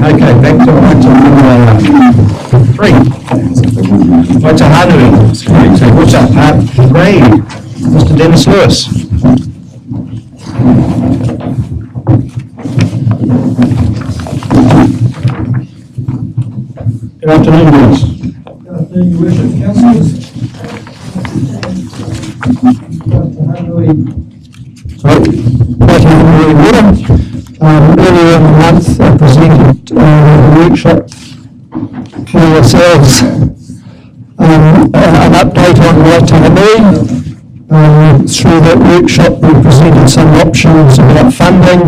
Okay, back to item 3. Waitahanui. So what's up, part 3? Mr. Dennis Lewis. Good afternoon, Dennis. Good afternoon, Your Worship, Councillors. Earlier in the month, I presented a workshop for yourselves, an update on Waitangi. Through that workshop, we presented some options about funding,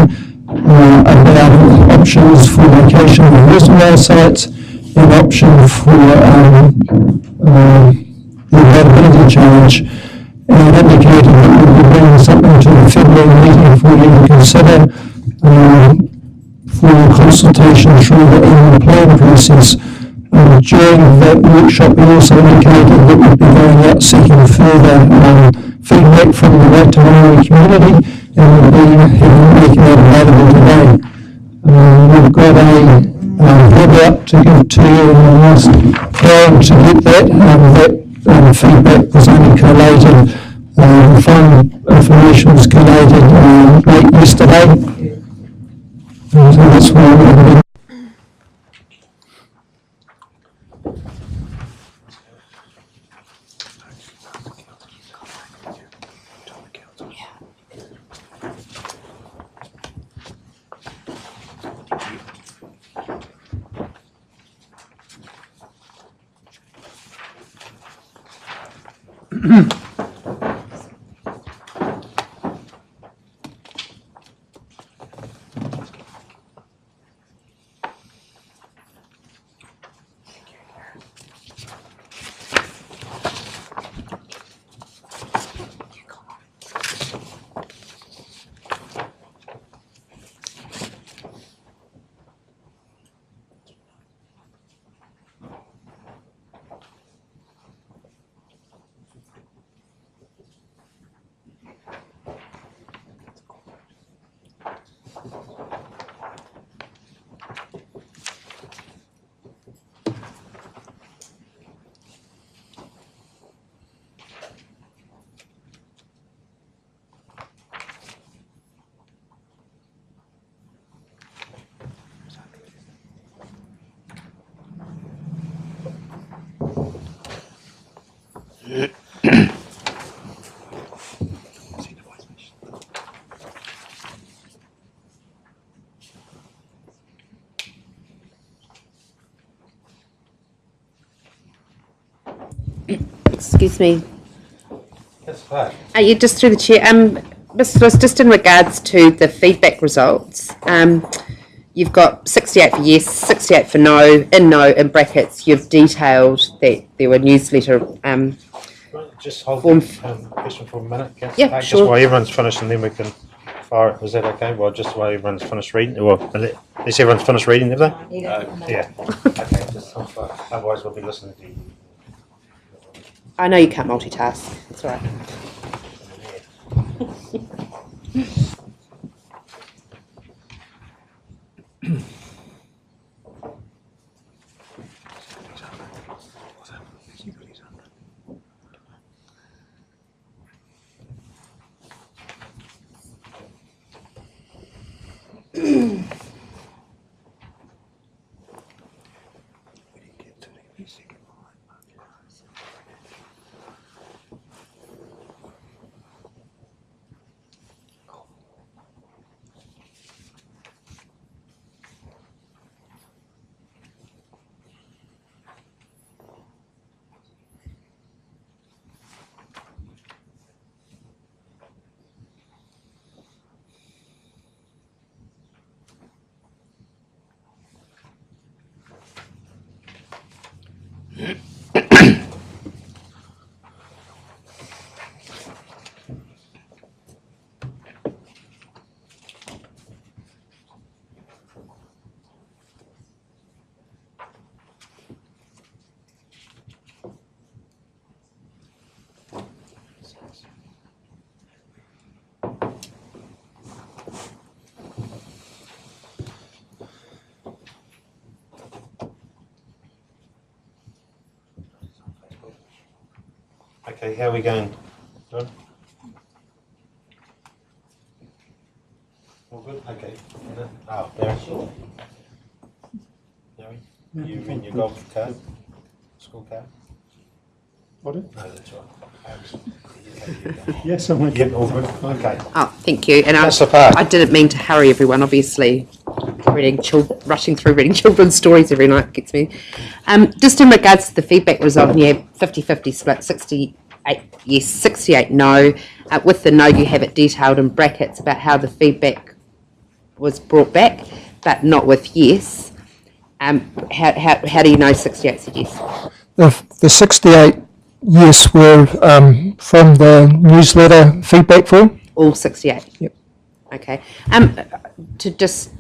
about options for location of reservoir sites, an option for the availability charge, and indicated that we would bring something to the February meeting for you to consider for consultation through the annual plan process. During that workshop, we also indicated that we'd be going out seeking further feedback from the Waitangi community, and we'll be making that available today. We've got a handout to give to you, and we'll ask Karen to get that. That feedback was only collated, the final information was collated late yesterday. So that's why we're Excuse me. That's fine. Are you just through the chair? This was just in regards to the feedback results. You've got 68 for yes, 68 for no. In no, in brackets, you've detailed that there were newsletter. Just hold the question for a minute, Councillor. Yeah, sure. Just while everyone's finished, and then we can fire it. Is that okay? Well, just while everyone's finished reading. Well, unless everyone's finished reading, have they? Yeah. Okay. Just hold fire. Otherwise, we'll be listening to you. I know you can't multitask. It's all right. Okay, how are we going? Good? All good? Okay. Oh, there. You in your golf cart? School car? What? No, that's right. Yes, I'm okay. Yep, all good. Okay. Oh, thank you. And Councillor Park. I didn't mean to hurry everyone, obviously. Rushing through reading children's stories every night gets me. Just in regards to the feedback result, and you have 50-50 split, 68 yes, 68 no. With the no, you have it detailed in brackets about how the feedback was brought back, but not with yes. How do you know 68 said yes? The 68 yes were from the newsletter feedback form. All 68? Yep. Okay. To just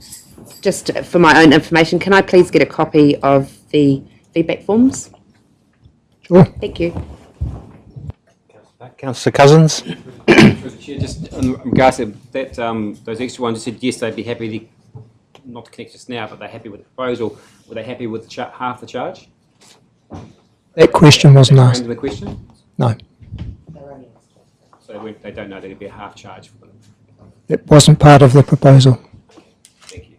for my own information, can I please get a copy of the feedback forms? Sure. Thank you. Councillor Cousins. Just in regards to that, those extra ones said yes, they'd be happy to, not to connect just now, but they're happy with the proposal. Were they happy with half the charge? That question wasn't They asked. framed the question? No, So they don't know there'd be a half charge for them. it wasn't part of the proposal. Thank you.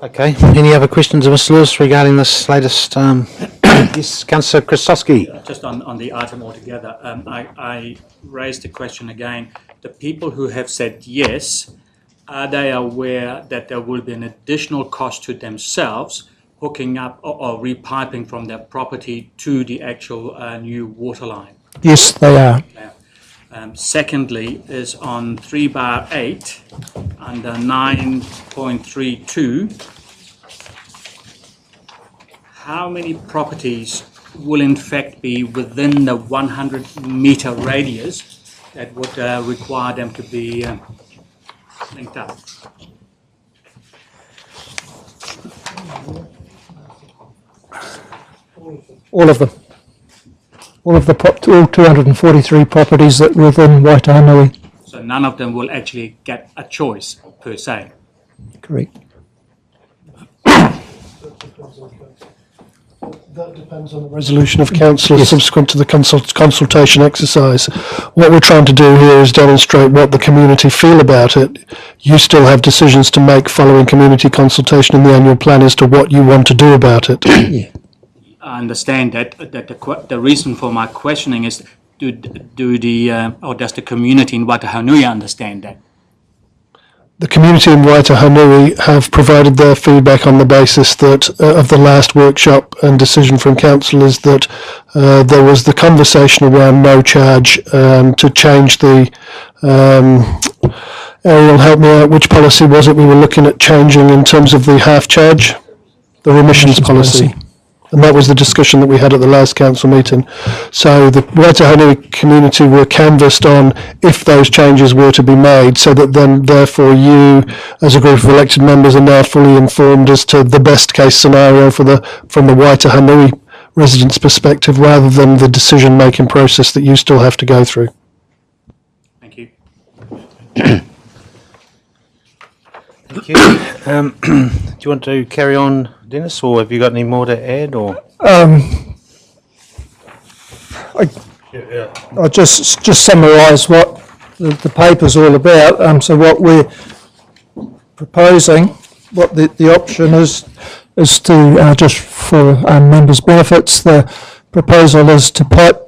Okay, any other questions of Mr. Lewis regarding this latest? Yes, Councillor Krasowski. Just on the item altogether, I raised the question again. The people who have said yes, are they aware that there will be an additional cost to themselves hooking up or repiping from their property to the actual new water line? Yes, they are. Secondly is on 3/8 under 9.32. How many properties will in fact be within the 100-metre radius that would require them to be linked up? All of them. All 243 properties that were within Waitahanui. So none of them will actually get a choice per se. Correct. That depends on the resolution of council subsequent to the consultation exercise. What we're trying to do here is demonstrate what the community feel about it. You still have decisions to make following community consultation in the annual plan as to what you want to do about it. Yeah. I understand that the reason for my questioning is does the community in Watahanui understand that? The community in Waitahanui have provided their feedback on the basis that of the last workshop and decision from council is that there was the conversation around no charge to change the Ariel, help me out, which policy was it we were looking at changing in terms of the half charge? The remissions policy. And that was the discussion that we had at the last council meeting. So the Waitahanui community were canvassed on if those changes were to be made, so that then therefore you as a group of elected members are now fully informed as to the best case scenario from the Waitahanui residents' perspective, rather than the decision making process that you still have to go through. Thank you. Thank you. Do you want to carry on, Dennis, or have you got any more to add? Or I'll just summarise what the paper's all about. So what we're proposing, what the option is to, just for members' benefits, the proposal is to pipe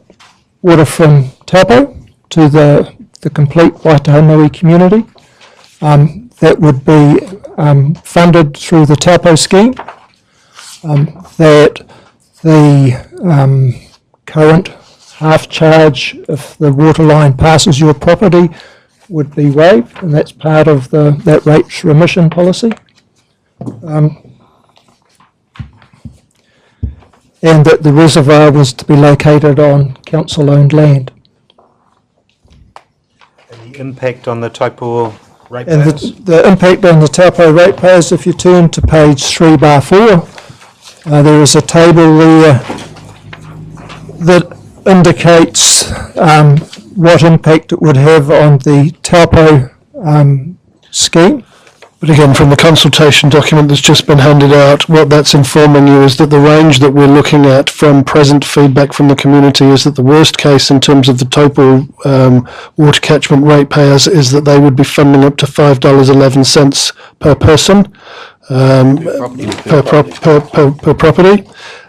water from Taupo to the complete Waitahanui community. That would be funded through the Taupo scheme. That the current half charge if the water line passes your property would be waived, and that's part of that rates remission policy. And that the reservoir was to be located on council-owned land. the impact on the Taupo And ratepayers? the impact on the Taupo ratepayers, if you turn to page 3/4, there is a table there that indicates what impact it would have on the Taupo scheme. But again, from the consultation document that's just been handed out, what that's informing you is that the range that we're looking at from present feedback from the community is that the worst case in terms of the Taupo water catchment ratepayers is that they would be funding up to $5.11 per person per property.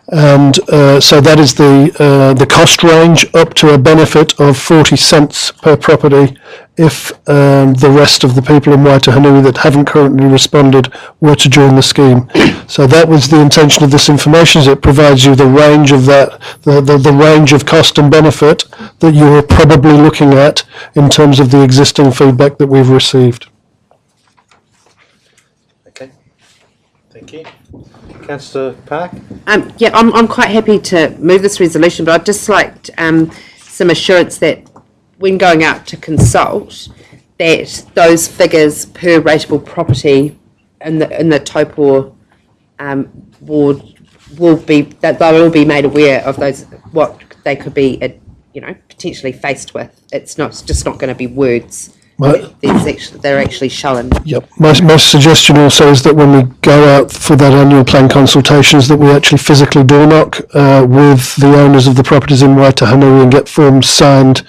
And so that is the cost range up to a benefit of 40 cents per property if the rest of the people in Waitanui that haven't currently responded were to join the scheme. So that was the intention of this information, is it provides you the range of that, the range of cost and benefit that you are probably looking at in terms of the existing feedback that we've received. Okay, thank you. Councillor Park? Yeah, I'm quite happy to move this resolution, but I'd just like some assurance that when going out to consult, that those figures per rateable property in the Taupo will be, that they'll all be made aware of those, what they could be, potentially faced with. It's just not going to be words. They're actually shown. Yep. My suggestion also is that when we go out for that annual plan consultations, that we actually physically door knock with the owners of the properties in Waitanui and get forms signed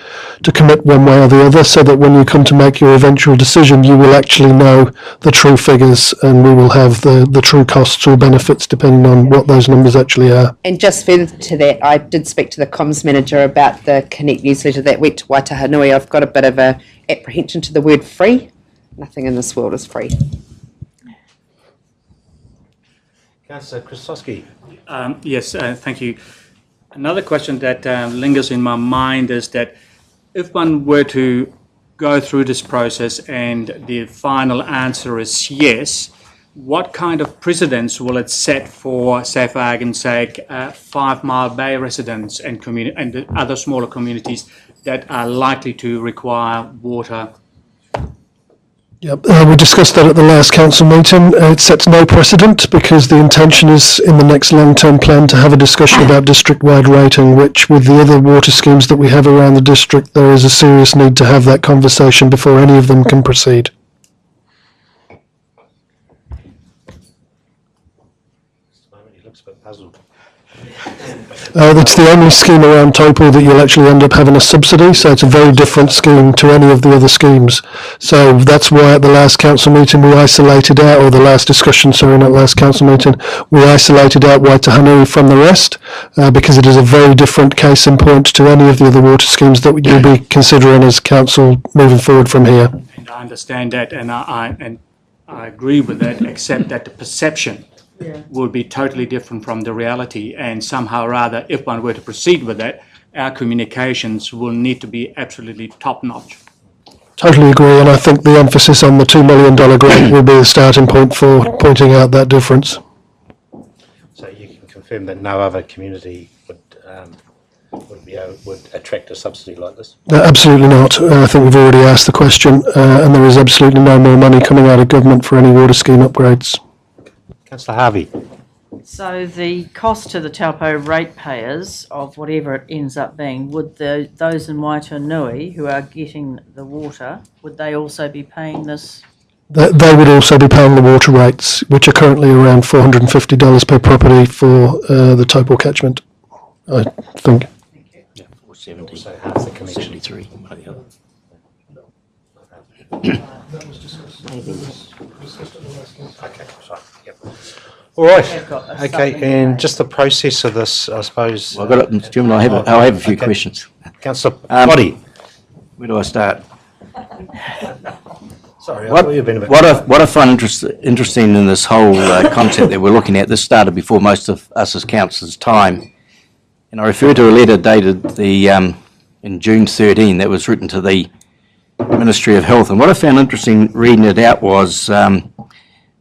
to commit one way or the other, so that when you come to make your eventual decision, you will actually know the true figures and we will have the true costs or benefits depending on what those numbers actually are. And just further to that, I did speak to the comms manager about the Connect newsletter that went to Waitanui. I've got a bit of a apprehension to the word free. Nothing in this world is free. Councillor Krasowski. Yes, thank you. Another question that lingers in my mind is that if one were to go through this process and the final answer is yes, what kind of precedents will it set for, say for argument's sake, 5 Mile Bay residents and the other smaller communities that are likely to require water? Yep, we discussed that at the last council meeting. It sets no precedent because the intention is in the next long-term plan to have a discussion about district-wide rating, which with the other water schemes that we have around the district, there is a serious need to have that conversation before any of them can proceed. He looks a bit puzzled. It's the only scheme around Taupo that you'll actually end up having a subsidy, so it's a very different scheme to any of the other schemes. So that's why at the last council meeting we isolated out, or the last discussion, sorry, not last council meeting, we isolated out Waitanui from the rest, because it is a very different case in point to any of the other water schemes that you'll be considering as council moving forward from here. And I understand that, and I agree with that, except that the perception will be totally different from the reality, and somehow or other, if one were to proceed with that, our communications will need to be absolutely top-notch. Totally agree, and I think the emphasis on the $2 million grant will be the starting point for pointing out that difference. So you can confirm that no other community would attract a subsidy like this? Absolutely not. I think we've already asked the question, and there is absolutely no more money coming out of government for any water scheme upgrades. Councillor Harvey. So the cost to the Taupo ratepayers of whatever it ends up being, would those in Waitanui who are getting the water, would they also be paying this? They would also be paying the water rates, which are currently around $450 per property for the Taupo catchment, I think. Yeah, 470. So half the connection. 73. Okay, sorry. Yep. All right. Okay, and just the process of this, I suppose. Well, I've got it, Mr. Chairman. I have a few questions. Councillor Body. Where do I start? Sorry, I What, thought you'd been a bit. what I find interesting in this whole concept that we're looking at, this started before most of us as councillors' time, and I refer to a letter dated in June 13 that was written to the Ministry of Health. And what I found interesting reading it out was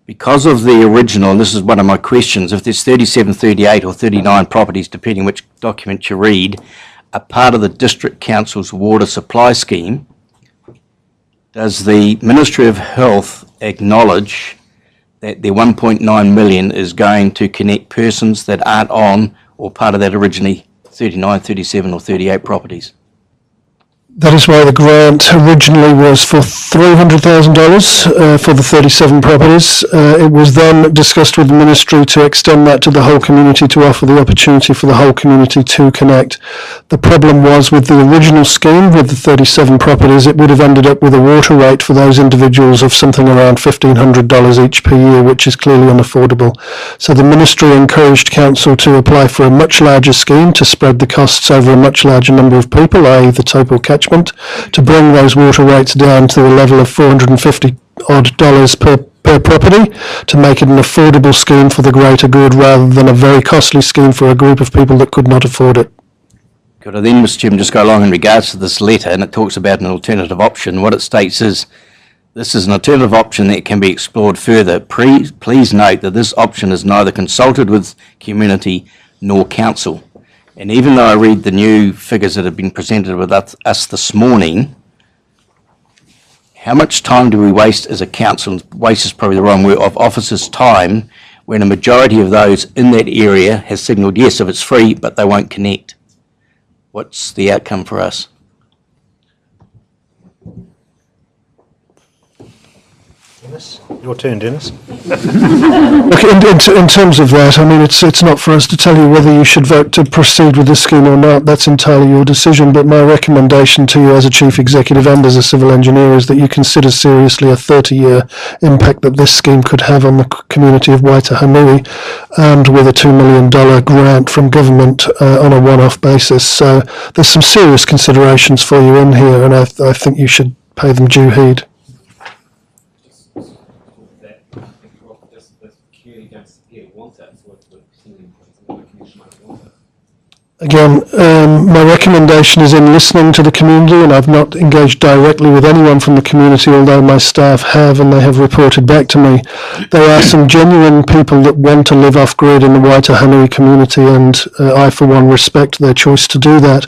because of the original, and this is one of my questions, if there's 37, 38 or 39 properties, depending which document you read, are part of the District Council's water supply scheme, does the Ministry of Health acknowledge that their 1.9 million is going to connect persons that aren't on or part of that originally 39, 37 or 38 properties? That is why the grant originally was for $300,000 for the 37 properties. It was then discussed with the ministry to extend that to the whole community to offer the opportunity for the whole community to connect. The problem was with the original scheme with the 37 properties, it would have ended up with a water rate for those individuals of something around $1,500 each per year, which is clearly unaffordable. So the ministry encouraged council to apply for a much larger scheme to spread the costs over a much larger number of people, i.e. the Taupo catchment, to bring those water rates down to a level of $450 odd per property, to make it an affordable scheme for the greater good rather than a very costly scheme for a group of people that could not afford it. Could I then, Mr. Chairman, just go along in regards to this letter, and it talks about an alternative option. What it states is, this is an alternative option that can be explored further. Please note that this option is neither consulted with community nor council. And even though I read the new figures that have been presented with us this morning, how much time do we waste as a council, waste is probably the wrong word, of officers' time when a majority of those in that area has signalled, yes, if it's free, but they won't connect? What's the outcome for us? Dennis, your turn, Dennis. Look, in terms of that, I mean, it's not for us to tell you whether you should vote to proceed with this scheme or not. That's entirely your decision. But my recommendation to you as a chief executive and as a civil engineer is that you consider seriously a 30-year impact that this scheme could have on the community of Waitahanui, and with a $2 million grant from government on a one-off basis. So there's some serious considerations for you in here, and I think you should pay them due heed. Again, my recommendation is in listening to the community, and I've not engaged directly with anyone from the community, although my staff have, and they have reported back to me. There are some genuine people that want to live off-grid in the Waitahanui community, and I, for one, respect their choice to do that.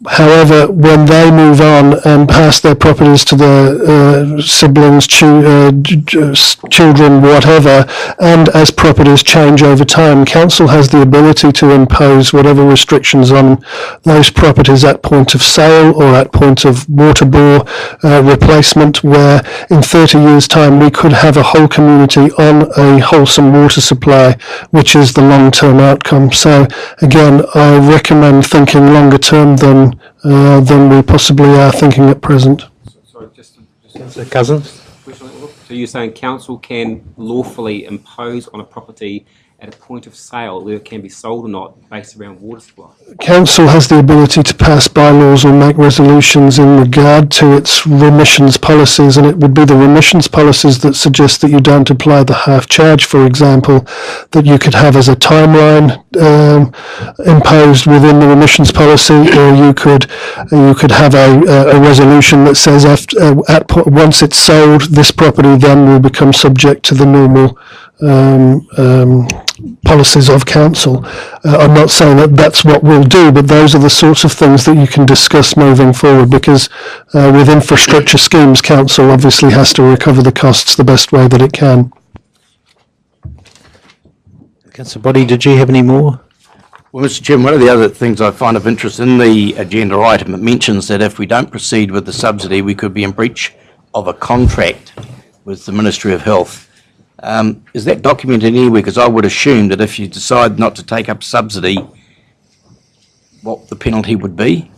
However, when they move on and pass their properties to their siblings, children, whatever, and as properties change over time, council has the ability to impose whatever restrictions on those properties at point of sale or at point of water bore replacement, where in 30 years' time we could have a whole community on a wholesome water supply, which is the long-term outcome. So again, I recommend thinking longer term than we possibly are thinking at present. Sorry, just Cousins? So you're saying council can lawfully impose on a property at a point of sale whether it can be sold or not based around water supply? Council has the ability to pass bylaws or make resolutions in regard to its remissions policies, and it would be the remissions policies that suggest that you don't apply the half charge, for example, that you could have as a timeline imposed within the remissions policy, or you could have a resolution that says once it's sold, this property then will become subject to the normal policies of council. I'm not saying that that's what we'll do, but those are the sorts of things that you can discuss moving forward, because with infrastructure schemes, council obviously has to recover the costs the best way that it can. Councillor Boddy, did you have any more? Well, Mr. Chairman, one of the other things I find of interest in the agenda item, it mentions that if we don't proceed with the subsidy, we could be in breach of a contract with the Ministry of Health. Is that documented anywhere? Because I would assume that if you decide not to take up subsidy, what the penalty would be?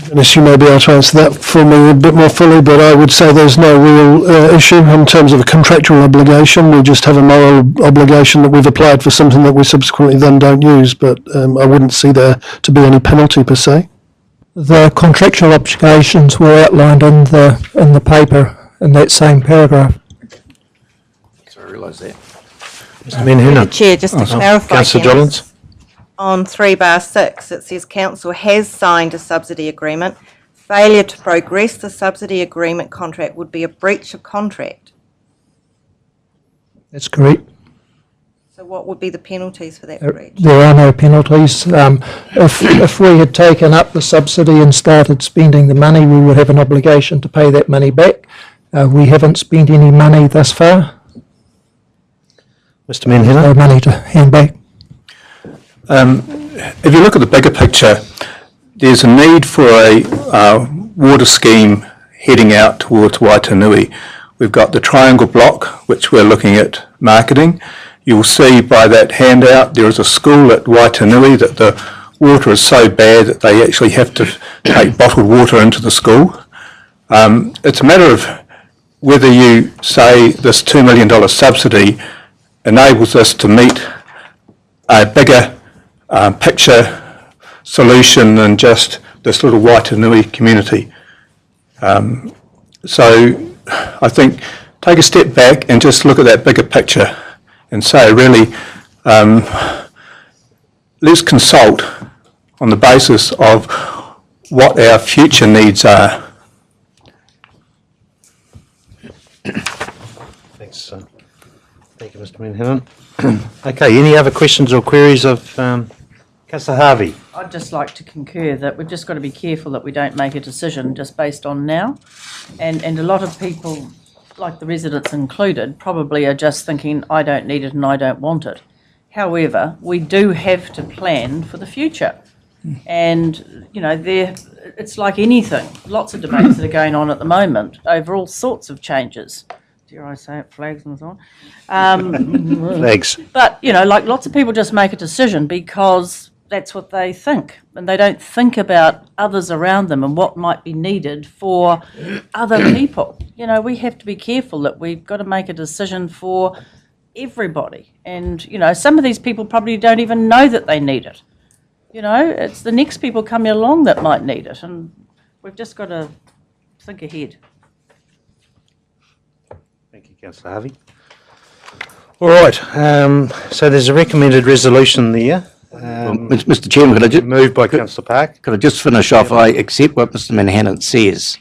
Dennis, you may be able to answer that for me a bit more fully, but I would say there's no real issue in terms of a contractual obligation. We just have a moral obligation that we've applied for something that we subsequently then don't use, but I wouldn't see there to be any penalty per se. The contractual obligations were outlined in the paper in that same paragraph. So I realise that. Mr. Menhuna. Chair, just to clarify, Councillor Dennis, Jollins. on 3/6, it says council has signed a subsidy agreement. Failure to progress the subsidy agreement contract would be a breach of contract. That's correct. So what would be the penalties for that breach? There are no penalties. If we had taken up the subsidy and started spending the money, we would have an obligation to pay that money back. We haven't spent any money thus far. Mr. Menhuna. No money to hand back. If you look at the bigger picture, there's a need for a water scheme heading out towards Waitanui. We've got the triangle block, which we're looking at marketing. You'll see by that handout there is a school at Waitanui that the water is so bad that they actually have to take bottled water into the school. It's a matter of whether you say this $2 million subsidy enables us to meet a bigger picture solution than just this little Waitanui community. So I think take a step back and just look at that bigger picture and say really let's consult on the basis of what our future needs are. Thanks. Thank you, Mr. Manhattan. Okay, any other questions or queries of Councillor Harvey? I'd just like to concur that we've just got to be careful that we don't make a decision just based on now. And a lot of people, like the residents included, probably are just thinking, I don't need it and I don't want it. However, we do have to plan for the future. And, you know, it's like anything. Lots of debates that are going on at the moment over all sorts of changes. Dare I say it, flags and so on. Flags. But, you know, like lots of people just make a decision because that's what they think. And they don't think about others around them and what might be needed for other people. You know, we have to be careful that we've got to make a decision for everybody. And, you know, some of these people probably don't even know that they need it. You know, it's the next people coming along that might need it. And we've just got to think ahead. Thank you, Councillor Harvey. All right, so there's a recommended resolution there. Mr. Chairman, could I just moved by Councillor Park. Could I just finish off? I accept what Mr. Manhattan says,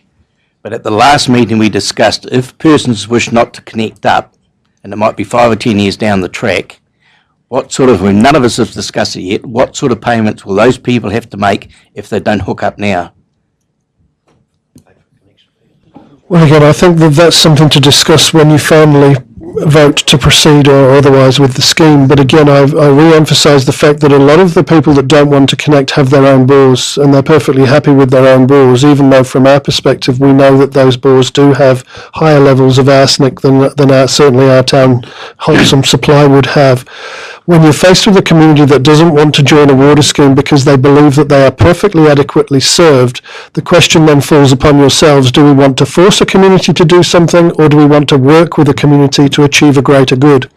but at the last meeting we discussed if persons wish not to connect up, and it might be 5 or 10 years down the track, what sort of, when none of us have discussed it yet, what sort of payments will those people have to make if they don't hook up now? Well, again, I think that that's something to discuss when you finally vote to proceed or otherwise with the scheme. But again, I re-emphasise the fact that a lot of the people that don't want to connect have their own bores and they're perfectly happy with their own bores, even though from our perspective we know that those bores do have higher levels of arsenic than certainly our town wholesome supply would have. When you're faced with a community that doesn't want to join a water scheme because they believe that they are perfectly adequately served, the question then falls upon yourselves, do we want to force a community to do something or do we want to work with a community to achieve a greater good?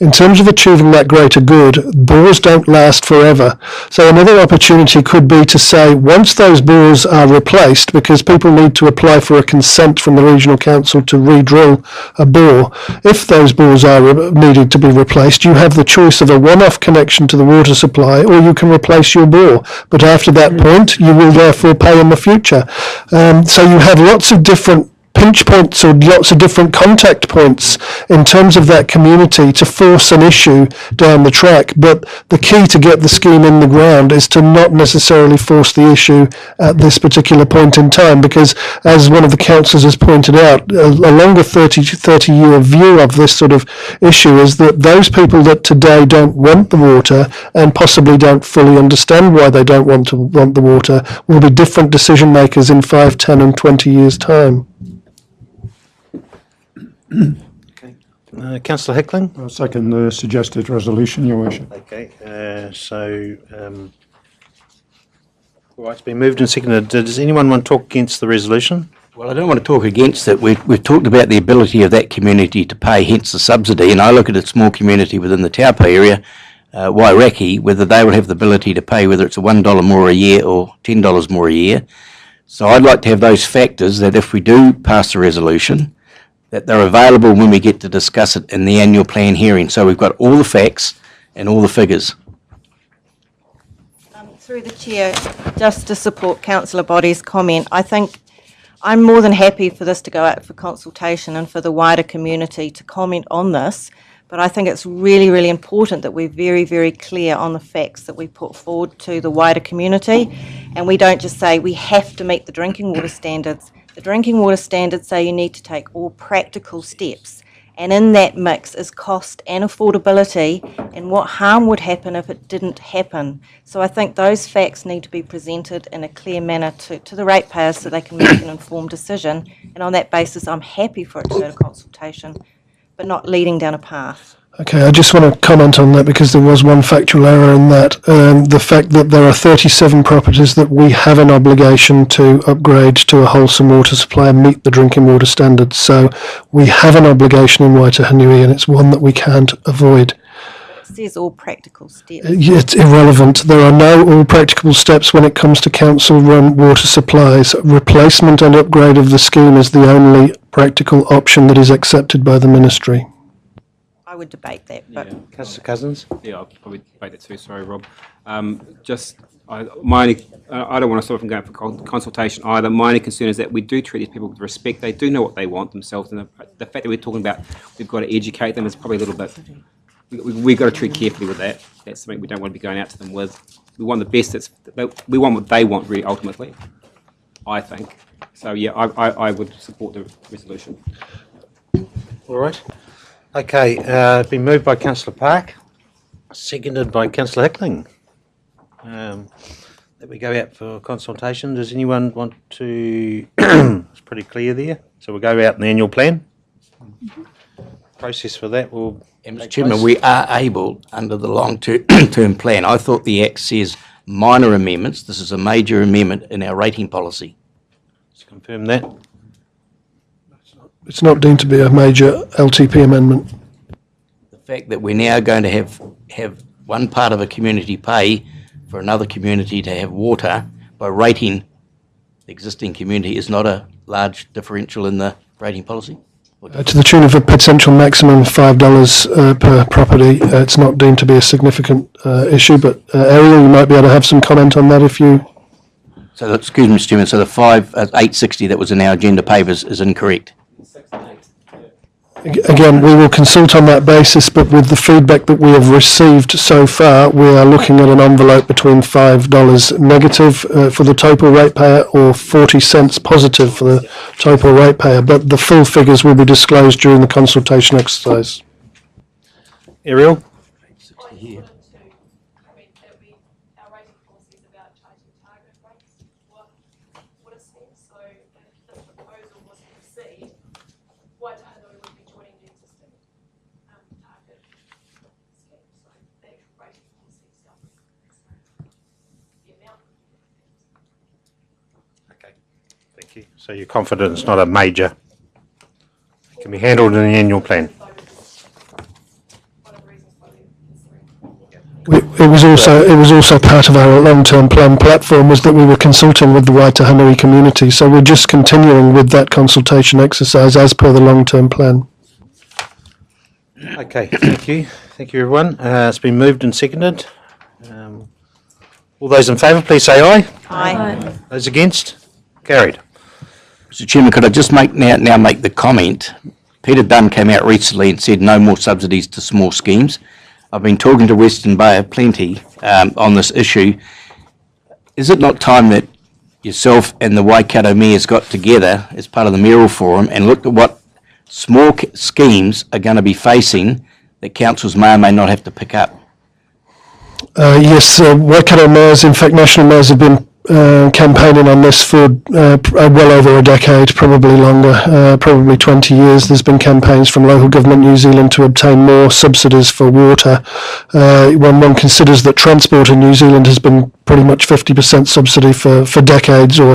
In terms of achieving that greater good, bores don't last forever. So another opportunity could be to say once those bores are replaced, because people need to apply for a consent from the regional council to re-drill a bore, if those bores are needed to be replaced, you have the choice of a one-off connection to the water supply or you can replace your bore. But after that point, you will therefore pay in the future. So you have lots of different pinch points or lots of different contact points in terms of that community to force an issue down the track. But the key to get the scheme in the ground is to not necessarily force the issue at this particular point in time, because as one of the councillors has pointed out, a longer 30-year view of this sort of issue is that those people that today don't want the water and possibly don't fully understand why they don't want the water will be different decision makers in 5, 10 and 20 years' time. Okay. Councillor Hickling? I'll second the suggested resolution, Your Worship. Okay, all right, it's been moved and seconded. Does anyone want to talk against the resolution? Well, I don't want to talk against it. We've talked about the ability of that community to pay, hence the subsidy, and I look at a small community within the Taupo area, Wairaki, whether they will have the ability to pay, whether it's a $1 more a year or $10 more a year. So I'd like to have those factors that if we do pass the resolution, that they're available when we get to discuss it in the annual plan hearing. So we've got all the facts and all the figures. Through the Chair, just to support Councillor Boddy's comment, I think I'm more than happy for this to go out for consultation and for the wider community to comment on this, but I think it's really, really important that we're very, very clear on the facts that we put forward to the wider community, and we don't just say we have to meet the drinking water standards. The drinking water standards say you need to take all practical steps, And in that mix is cost and affordability and what harm would happen if it didn't happen. So I think those facts need to be presented in a clear manner to the ratepayers so they can make an informed decision. And on that basis, I'm happy for it to go to consultation, but not leading down a path. Okay, I just want to comment on that because there was one factual error in that. The fact that there are 37 properties that we have an obligation to upgrade to a wholesome water supply and meet the drinking water standards. So we have an obligation in Waitanui and it's one that we can't avoid. It says all practical steps. It's irrelevant. There are no all practical steps when it comes to council-run water supplies. Replacement and upgrade of the scheme is the only practical option that is accepted by the ministry. I would debate that, but Councillor Cousins? Yeah, I'll probably debate that too. Sorry, Rob. I don't want to stop from going for consultation either. My only concern is that we do treat these people with respect. They do know what they want themselves, and the fact that we're talking about we've got to educate them is probably a little bit. We've got to treat carefully with that. That's something we don't want to be going out to them with. We want the best. We want what they want, really, ultimately. I think. So yeah, I would support the resolution. All right. Okay, it's been moved by Councillor Park, seconded by Councillor Hickling. That we go out for consultation. Does anyone want to? It's pretty clear there. So we'll go out in the annual plan. Process for that will. Mr. Chairman, we are able, under the long-term plan, I thought the Act says minor amendments. This is a major amendment in our rating policy. Let's confirm that. It's not deemed to be a major LTP amendment. The fact that we're now going to have one part of a community pay for another community to have water by rating the existing community is not a large differential in the rating policy? To the tune of a potential maximum of $5 per property, it's not deemed to be a significant issue, but Ariel, you might be able to have some comment on that if you... So, excuse me, Mr. Chairman, so the 860 that was in our agenda papers is incorrect? Again, we will consult on that basis, but with the feedback that we have received so far, we are looking at an envelope between $5 negative for the Taupo ratepayer or 40 cents positive for the Taupo ratepayer, but the full figures will be disclosed during the consultation exercise. Ariel? So you're confident it's not a major, it can be handled in the annual plan? It was also part of our long-term plan platform was that we were consulting with the Waitanui community, so we're just continuing with that consultation exercise as per the long-term plan. Okay, thank you everyone. It's been moved and seconded. All those in favour, please say aye. Aye. Those against? Carried. Mr. Chairman, could I just make the comment? Peter Dunn came out recently and said no more subsidies to small schemes. I've been talking to Western Bay plenty on this issue. Is it not time that yourself and the Waikato mayors got together as part of the mayoral forum and looked at what small schemes are going to be facing that councils may or may not have to pick up? Yes, Waikato mayors, in fact national mayors have been campaigning on this for well over a decade, probably longer, probably 20 years. There's been campaigns from local government New Zealand to obtain more subsidies for water. When one considers that transport in New Zealand has been pretty much 50% subsidy for decades or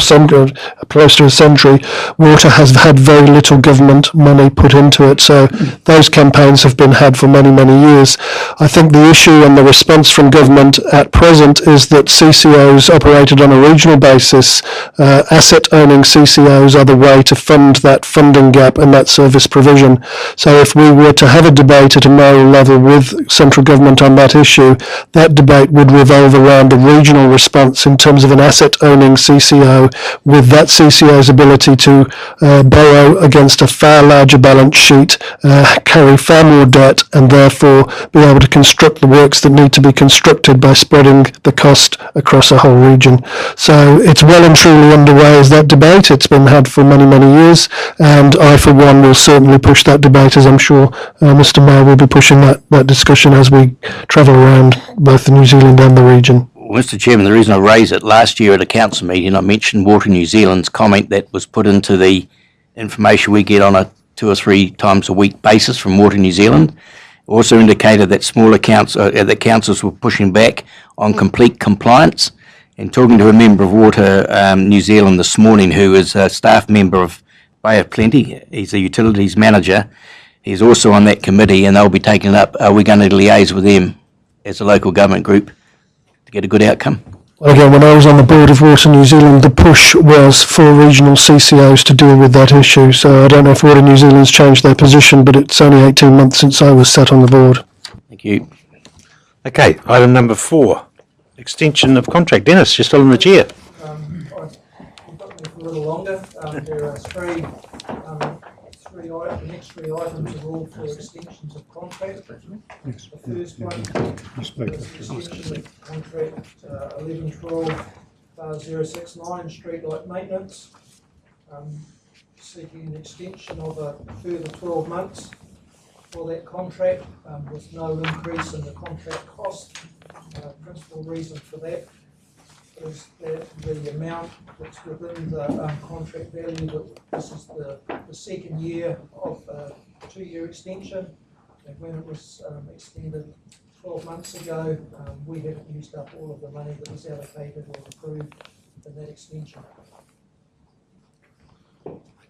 close to a century, water has had very little government money put into it. So those campaigns have been had for many, many years. I think the issue and the response from government at present is that CCOs operated on a regional basis, asset earning CCOs are the way to fund that funding gap and that service provision. So if we were to have a debate at a mayoral level with central government on that issue, that debate would revolve around the regional timely response in terms of an asset-owning CCO with that CCO's ability to borrow against a far larger balance sheet, carry far more debt, and therefore be able to construct the works that need to be constructed by spreading the cost across a whole region. So it's well and truly underway as that debate. It's been had for many, many years, and I, for one, will certainly push that debate, as I'm sure Mr Mayor will be pushing that discussion as we travel around both the New Zealand and the region. Well, Mr Chairman, the reason I raised it last year at a council meeting, I mentioned Water New Zealand's comment that was put into the information we get on a 2 or 3 times a week basis from Water New Zealand. Also indicated that smaller that councils were pushing back on complete compliance. And talking to a member of Water New Zealand this morning, who is a staff member of Bay of Plenty, he's a utilities manager. He's also on that committee, and they'll be taking it up. Are we going to liaise with them as a local government group to get a good outcome? Well, again, when I was on the board of Water New Zealand, the push was for regional CCOs to deal with that issue. So I don't know if Water New Zealand's changed their position, but it's only 18 months since I was sat on the board. Thank you. Okay, item number 4, extension of contract. Dennis, you're still in the chair. We've got there for a little longer. There are the next three items are all for extensions of contract. The first one is extension of contract 1112/069 streetlight maintenance, seeking an extension of a further 12 months for that contract with no increase in the contract cost. Principal reason for that is that the amount that's within the contract value, that this is the second year of a 2-year extension, and when it was extended 12 months ago, we haven't used up all of the money that was allocated or approved in that extension.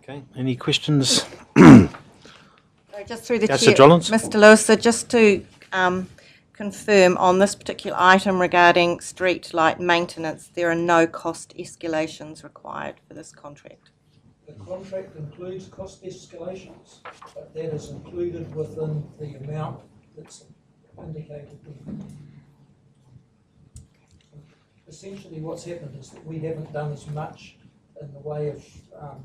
Okay, any questions? Just through the Councillor chair, Jollins? Mr Lewis, so just to confirm on this particular item regarding street light maintenance, there are no cost escalations required for this contract. The contract includes cost escalations, but that is included within the amount that's indicated there. Essentially what's happened is that we haven't done as much in the way of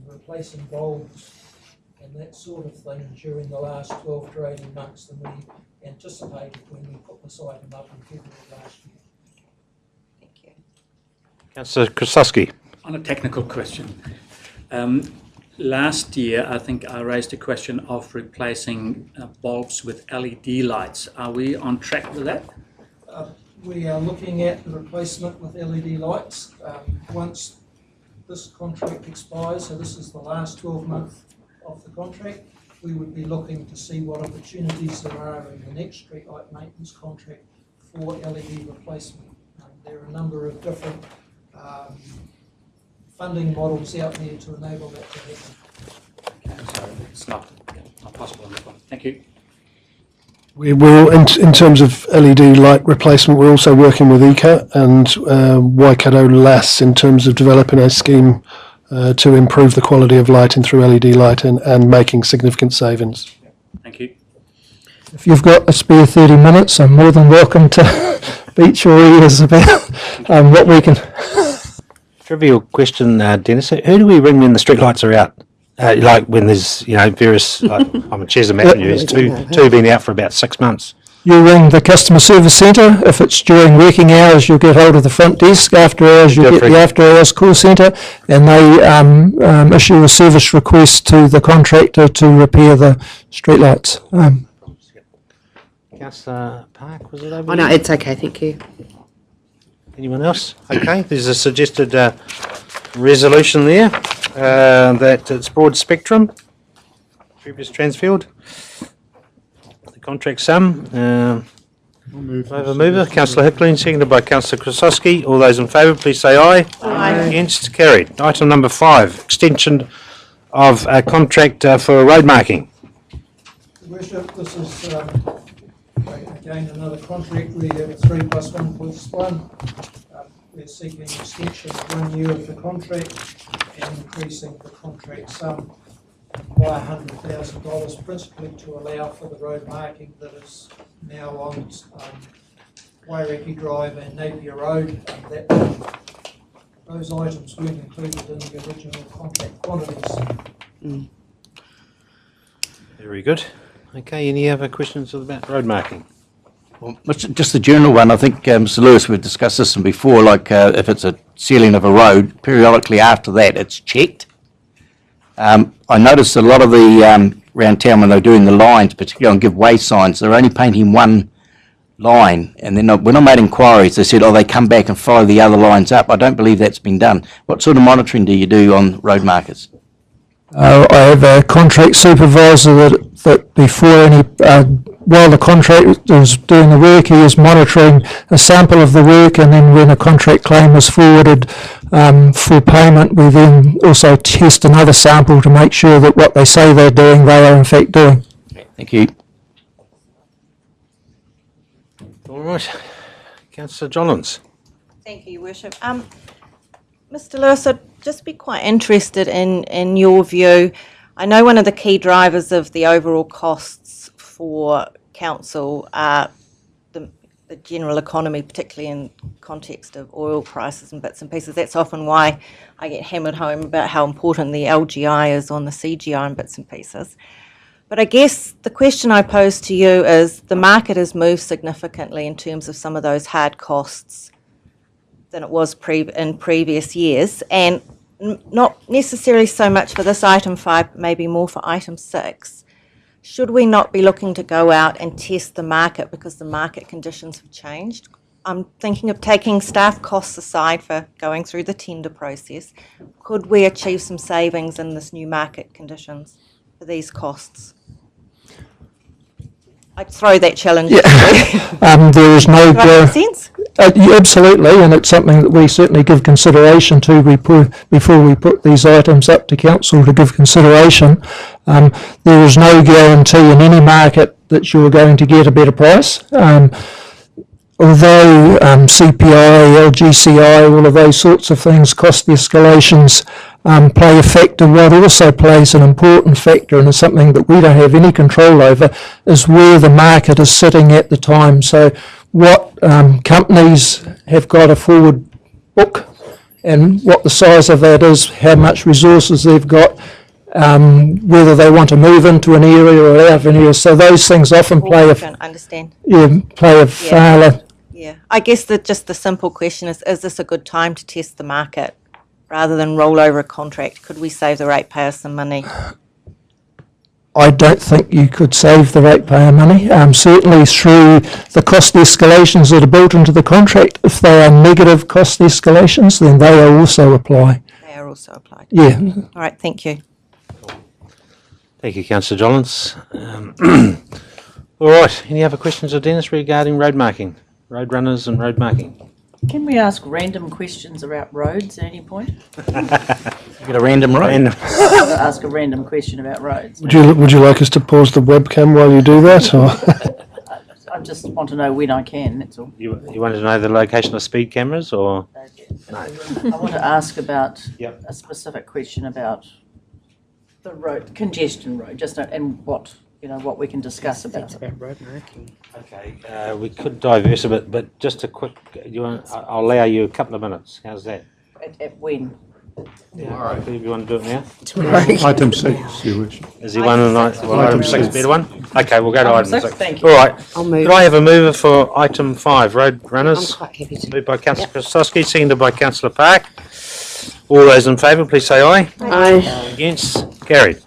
replacing bulbs and that sort of thing during the last 12 to 18 months than we anticipated when we put this item up in February last year. Thank you. Councillor Krasuski. On a technical question, last year I think I raised a question of replacing bulbs with LED lights. Are we on track with that? We are looking at the replacement with LED lights. Once this contract expires, so this is the last 12 months of the contract, we would be looking to see what opportunities there are in the next streetlight maintenance contract for LED replacement. There are a number of different funding models out there to enable that to happen. Okay, so it's not possible on this one. Thank you. We will, in terms of LED light replacement, we're also working with ECA and Waikato LAS in terms of developing a scheme to improve the quality of lighting through LED lighting and making significant savings. Thank you. If you've got a spare 30 minutes, I'm more than welcome to beat your ears about what we can... Trivial question, Dennis. Who do we ring when the streetlights are out? Like when there's, various, like I'm in Chesham Avenue, there's two been out for about 6 months. You ring the customer service centre. If it's during working hours, you'll get hold of the front desk. After hours, you'll get the after hours call centre, and they issue a service request to the contractor to repair the streetlights. Councillor Park, was it over Oh no, there? it's okay, thank you. Anyone else? Okay, there's a suggested resolution there that it's broad spectrum, previous Transfield. The contract sum. Mover, Councillor Hickling, seconded by Councillor Krasuski. All those in favour, please say aye. Aye. Against, carried. Item number 5, extension of a contract for road marking. Your Worship, this is again another contract. We have a 3+1+1. We're seeking an extension of 1 year of the contract and increasing the contract sum by $100,000, principally to allow for the road marking that is now on Waireki Drive and Napier Road, that those items weren't included in the original contract quantities. Very good. Okay, any other questions about road marking? Well, just the general one, I think, Mr Lewis, we've discussed this one before, like if it's a sealing of a road, periodically after that it's checked. I noticed a lot of the, around town when they're doing the lines, particularly on give way signs, they're only painting one line, and then when I made inquiries, they said, oh, they come back and follow the other lines up. I don't believe that's been done. What sort of monitoring do you do on road markers? I have a contract supervisor that before any, while the contractor is doing the work, he is monitoring a sample of the work, and then when a contract claim is forwarded for payment, we then also test another sample to make sure that what they say they're doing, they are in fact doing. Thank you. All right. Councillor Jollins. Thank you, Your Worship. Mr Lewis, I'd just be quite interested in your view. I know one of the key drivers of the overall costs for council are the general economy, particularly in context of oil prices and bits and pieces. That's often why I get hammered home about how important the LGI is on the CGI and bits and pieces. But I guess the question I pose to you is the market has moved significantly in terms of some of those hard costs than it was in previous years, and not necessarily so much for this item 5, maybe more for item 6. Should we not be looking to go out and test the market because the market conditions have changed? I'm thinking of taking staff costs aside for going through the tender process. Could we achieve some savings in this new market conditions for these costs? I'd throw that challenge. Yeah. There is no... sense? Yeah, absolutely, and it's something that we certainly give consideration to before we put these items up to council to give consideration. There is no guarantee in any market that you're going to get a better price. Although CPI, LGCI, all of those sorts of things, cost escalations play a factor, what also plays an important factor, and is something that we don't have any control over, is where the market is sitting at the time. So what companies have got a forward book and what the size of that is, how much resources they've got, whether they want to move into an area or out of an area. So those things often play a far. Yeah, I guess just the simple question is this a good time to test the market rather than roll over a contract? Could we save the ratepayer some money? I don't think you could save the ratepayer money. Certainly through the cost escalations that are built into the contract, if they are negative cost escalations, then they are also apply. They are also applied. Yeah. All right, thank you. Thank you, Councillor Jollins. All right, any other questions of Dennis regarding road marking? Road runners and road marking. Can we ask random questions about roads at any point? You get a random road. Ask a random question about roads. Would you like us to pause the webcam while you do that? Or? I just want to know when I can, that's all. You wanted to know the location of speed cameras, or? No. I want to ask about Yep. a specific question about the road, congestion road, just and what we can discuss about it. road marking. Okay, we could diverse a bit, but just a quick, I'll allow you a couple of minutes. How's that? At when? Tomorrow. Do you want to do it now? Item 6, Your Worship. Is there one tonight? Well, item 6 better one? Okay, we'll go to item 6. Thank you. All right. I'll move. Could I have a mover for item 5, road runners? I'm quite happy to. Moved by Councillor Krastowski, seconded by Councillor Park. All those in favour, please say aye. Aye. Against? Carried.